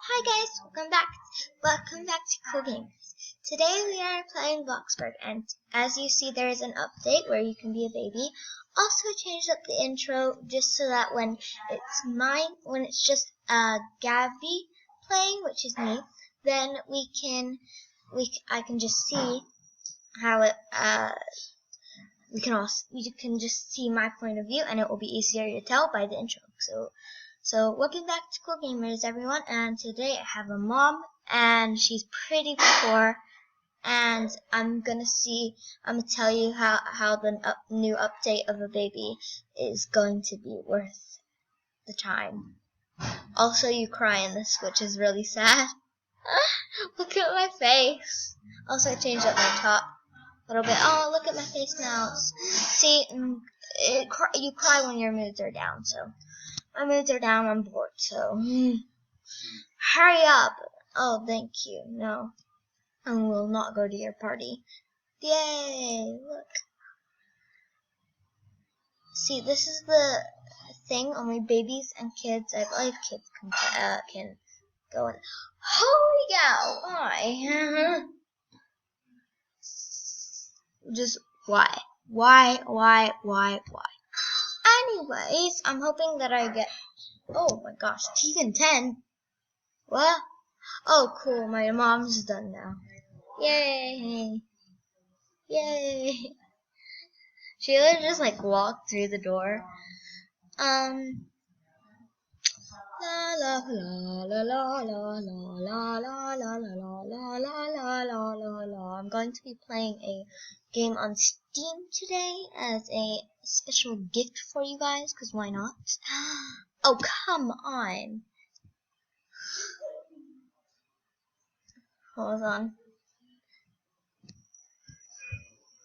Hi guys, welcome back to Cool Gamers. Today we are playing Bloxburg, and as you see there is an update where you can be a baby. Also changed up the intro just so that when it's just Gabby playing, which is me, then I can just see how it you can just see my point of view, and it will be easier to tell by the intro. So welcome back to Cool Gamers, everyone, and today I have a mom, and she's pretty poor, and I'm gonna tell you how the new update of a baby is going to be worth the time. Also, you cry in this, which is really sad. Look at my face. Also, I changed up my top a little bit. Oh, look at my face now. See, you cry when your moods are down, so my moods are down, I'm bored, so hurry up. Oh, thank you. No, I will not go to your party. Yay, look. See, this is the thing, only babies and kids, I believe kids can go in. Holy cow, why? Just why? Why? Anyways, I'm hoping that I get, oh my gosh, even 10. What? Oh, cool, my mom's done now. Yay. Yay. She literally just walked through the door. La la la la la la la la la la la la la la la. I'm going to be playing a game on Steam today as a special gift for you guys, because why not? Oh, come on. Hold on.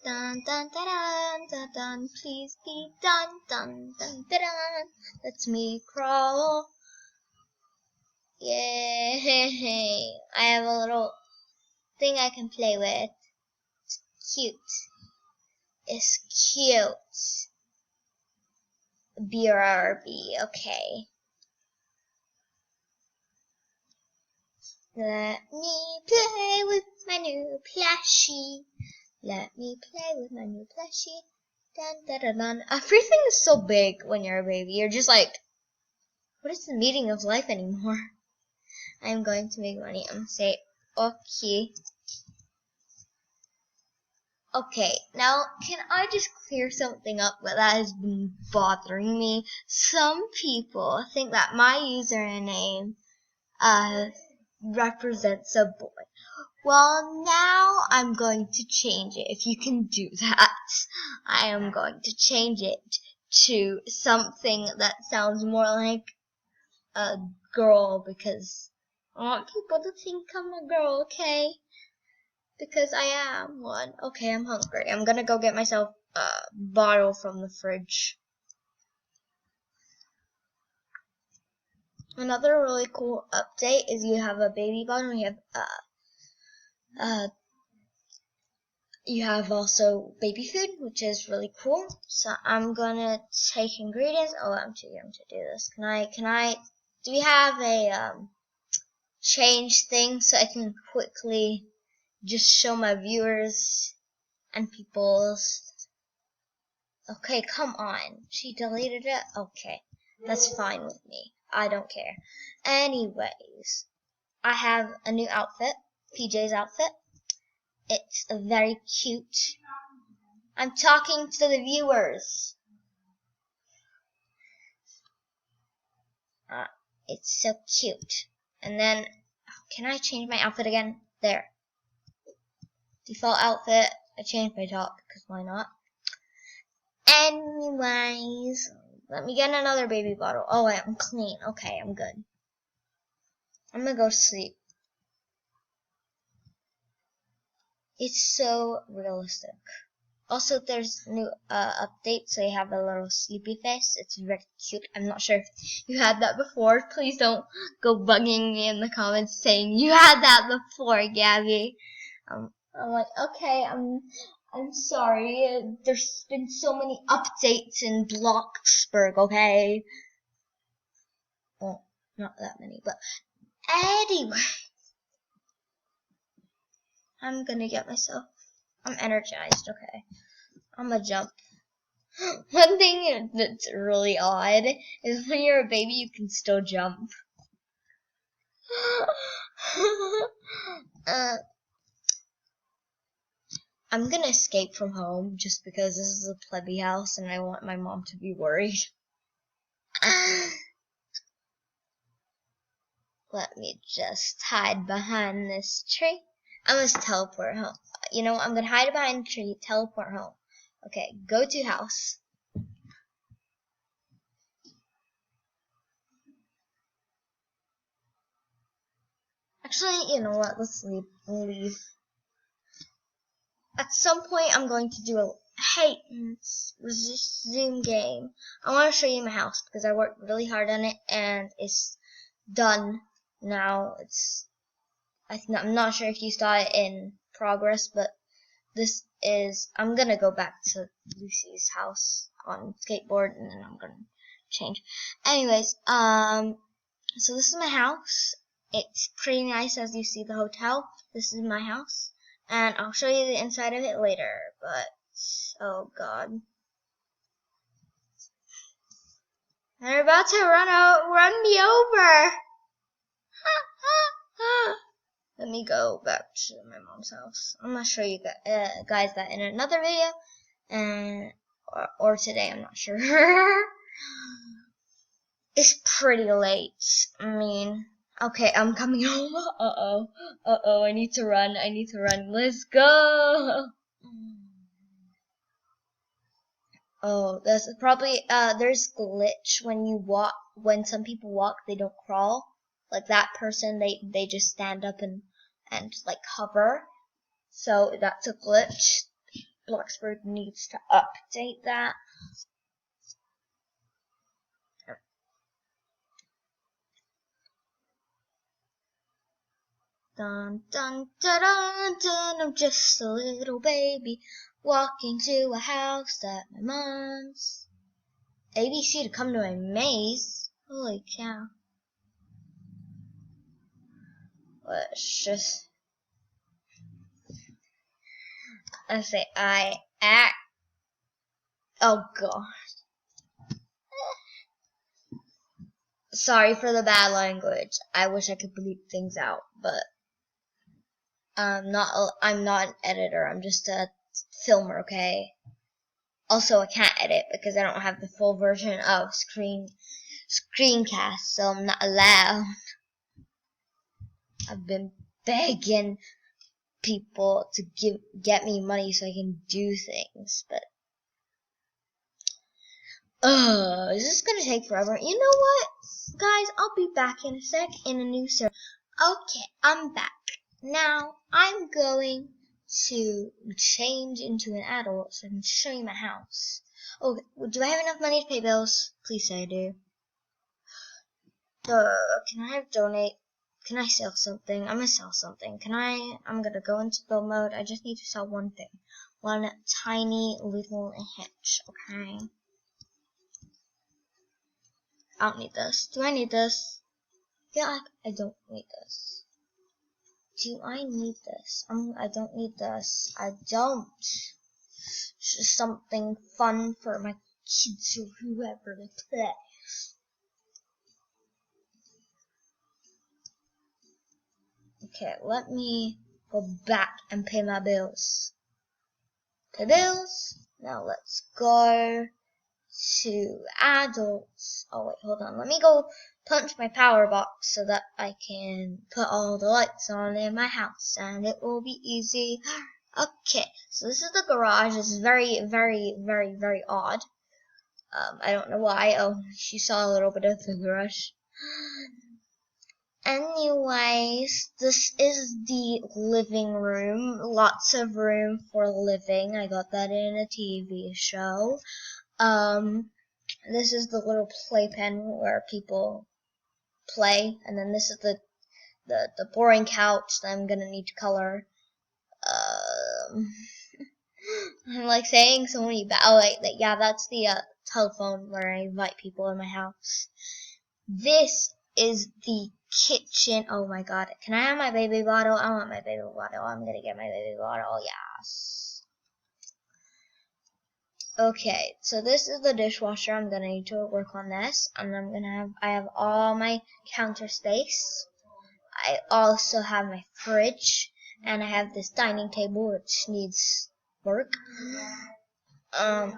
Dun dun dun dun dun dun, please be dun dun dun dun dun. That's me crawl. Yay! I have a little thing I can play with. It's cute. It's cute. BRB, okay. Let me play with my new plushie. Let me play with my new plushie. Dun dun dun dun. Everything is so big when you're a baby. You're just like, what is the meaning of life anymore? I'm going to make money. I'm gonna say, okay. Okay, now can I just clear something up that has been bothering me? Some people think that my username represents a boy. Well, now I'm going to change it. If you can do that, I am going to change it to something that sounds more like a girl, because I want people to think I'm a girl, okay? Because I am one. Okay, I'm hungry. I'm gonna go get myself a bottle from the fridge. Another really cool update is you have a baby bottle. You have also baby food, which is really cool. So I'm gonna take ingredients. Oh, I'm too young to do this. Do we have a change thing so I can quickly just show my viewers and people's? Okay, come on. She deleted it? Okay, that's fine with me. I don't care. Anyways, I have a new outfit, PJ's outfit. It's very cute. I'm talking to the viewers. It's so cute. And then, can I change my outfit again? There. Default outfit. I changed my top, because why not? Anyways, let me get another baby bottle. Oh, I'm clean. Okay, I'm good. I'm gonna go sleep. It's so realistic. Also, there's new updates, so you have a little sleepy face. It's very cute. I'm not sure if you had that before. Please don't go bugging me in the comments saying you had that before, Gabby. I'm like, okay, I'm sorry. There's been so many updates in Bloxburg, okay? Well, not that many, but Anyway, I'm gonna get myself. I'm energized. Okay, I'm gonna jump. One thing that's really odd is when you're a baby, you can still jump. I'm gonna escape from home just because this is a plebby house and I want my mom to be worried. Let me just hide behind this tree. I must teleport home. You know, I'm gonna hide behind the tree, teleport home. Okay, go to house. Actually, you know what? Let's leave. At some point, I'm going to do a resume game. I want to show you my house because I worked really hard on it and it's done now. I'm not sure if you saw it in progress, but this is. I'm gonna go back to Lucy's house on skateboard and then I'm gonna change. Anyways, so this is my house. It's pretty nice as you see the hotel. This is my house. And I'll show you the inside of it later, but, oh god. They're about to run me over! Let me go back to my mom's house. I'm gonna show you guys that in another video, and or today, I'm not sure. It's pretty late. I mean, okay, I'm coming home. Uh-oh, I need to run. Let's go. Oh, there's probably, there's glitch when some people walk, they don't crawl. Like that person, they just stand up and like hover. So that's a glitch. Bloxburg needs to update that. Dun dun dun dun dun, I'm just a little baby walking to a house that my mom's. ABC to come to my maze. Holy cow. Let's just. I say I act. Oh god. Sorry for the bad language. I wish I could bleep things out, but I'm not an editor. I'm just a filmer, okay? Also, I can't edit because I don't have the full version of screencast, so I'm not allowed. I've been begging people to get me money so I can do things, but is this gonna take forever? You know what, guys? I'll be back in a sec in a new server. Okay, I'm back. Now I'm going to change into an adult so I can show you my house. Okay, do I have enough money to pay bills? Please say I do. Can I donate? Can I sell something? I'm gonna sell something. I'm gonna go into build mode. I just need to sell one thing. One tiny little hitch, okay? I don't need this. Do I need this? Yeah, I don't need this. Do I need this? I don't need this. I don't. It's just something fun for my kids or whoever to play. Okay, let me go back and pay my bills. Pay bills. Now let's go to adults. Oh wait, hold on. Let me go punch my power box so that I can put all the lights on in my house and it will be easy. Okay, so this is the garage. This is very, very, very, very odd. I don't know why. Oh, she saw a little bit of the garage. Anyways, this is the living room. Lots of room for living. I got that in a TV show. This is the little playpen where people play, and then this is the boring couch that I'm gonna need to color. I'm like saying so many yeah, that's the telephone where I invite people in my house. This is the kitchen. Oh my god. Can I have my baby bottle? I want my baby bottle. I'm gonna get my baby bottle. Yes. Okay, so this is the dishwasher. I'm gonna need to work on this. And I have all my counter space. I also have my fridge. And I have this dining table which needs work. And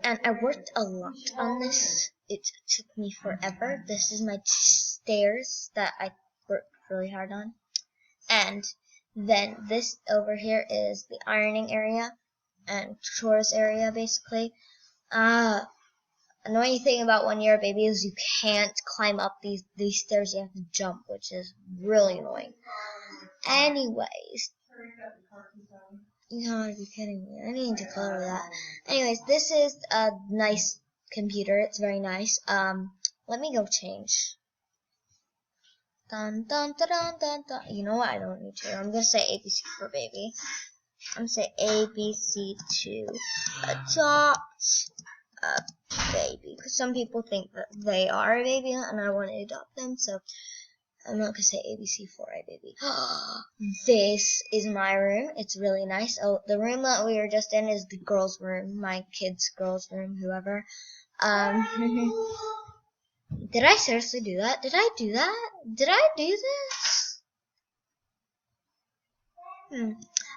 I worked a lot on this. It took me forever. This is my stairs that I worked really hard on. And then this over here is the ironing area and chores area, basically. Annoying thing about when you're a baby is you can't climb up these stairs. You have to jump, which is really annoying. Anyways. You gotta be kidding me. I need to color that. Anyways, this is a nice computer. It's very nice. Let me go change. Dun dun dun dun dun dun. You know what? I don't need to. I'm gonna say ABC for baby. I'm gonna say ABC to adopt a baby. Because some people think that they are a baby and I want to adopt them. So I'm not gonna say ABC for a baby. This is my room. It's really nice. Oh, the room that we were just in is the girls' room, my kids' girls' room, whoever. Did I seriously do that? Did I do that? Did I do this?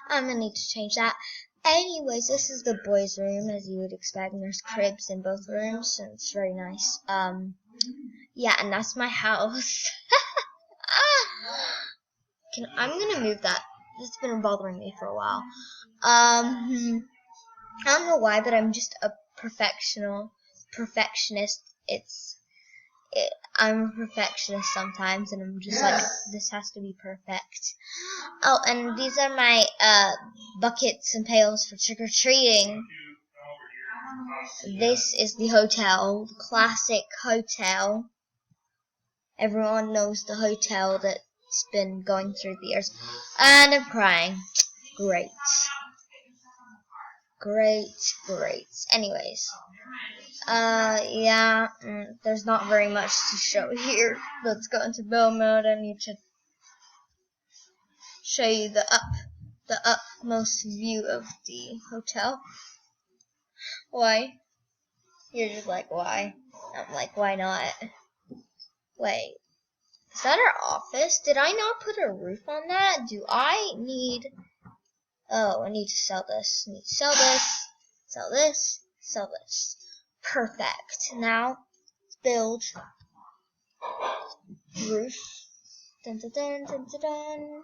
I'm gonna need to change that. Anyways, this is the boys' room, as you would expect. And there's cribs in both rooms, and it's very nice. Yeah, and that's my house. I'm gonna move that. It's been bothering me for a while. I don't know why, but I'm just a perfectionist. I'm a perfectionist sometimes, and I'm just like, this has to be perfect. Oh, and these are my buckets and pails for trick-or-treating. This is the hotel, the classic hotel. Everyone knows the hotel that's been going through the years. And I'm crying. Great. Anyways. Yeah, there's not very much to show here. Let's go into build mode. I need to show you the upmost view of the hotel. Why? You're just like, why? I'm like, why not? Wait, is that our office? Did I not put a roof on that? I need to sell this. I need to sell this. Perfect. Now, build roof. Dun dun dun dun dun dun.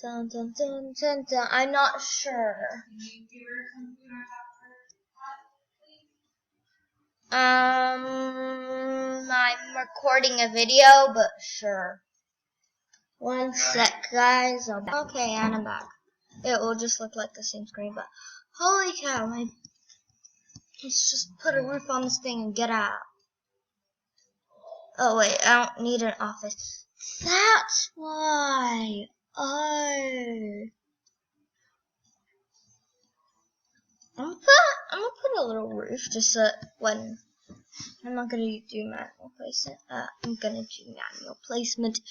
Dun dun dun dun dun. I'm not sure. I'm recording a video, but sure. One sec, guys. Okay, and I'm back. It will just look like the same screen, but holy cow, let's just put a roof on this thing and get out. Oh wait, I don't need an office. That's why. Oh. I'm gonna put a little roof just so when I'm not gonna do manual placement. I'm gonna do manual placement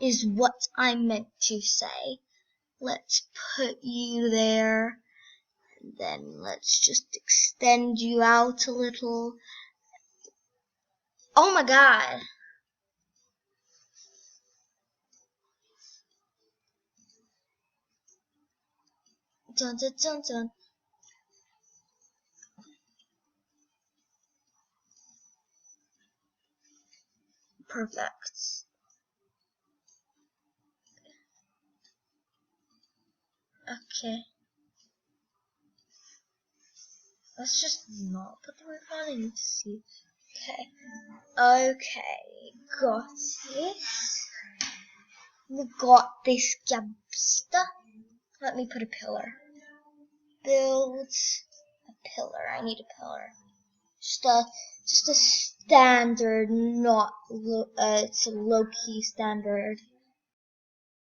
is what I meant to say. Let's put you there. And then let's just extend you out a little. Oh my god. Dun dun dun dun. Perfect. Okay. Let's just not put the roof on. I need to see. Okay. Got this. We got this gabsta. Let me put a pillar. Build a pillar. I need a pillar. just a standard, not it's a low key standard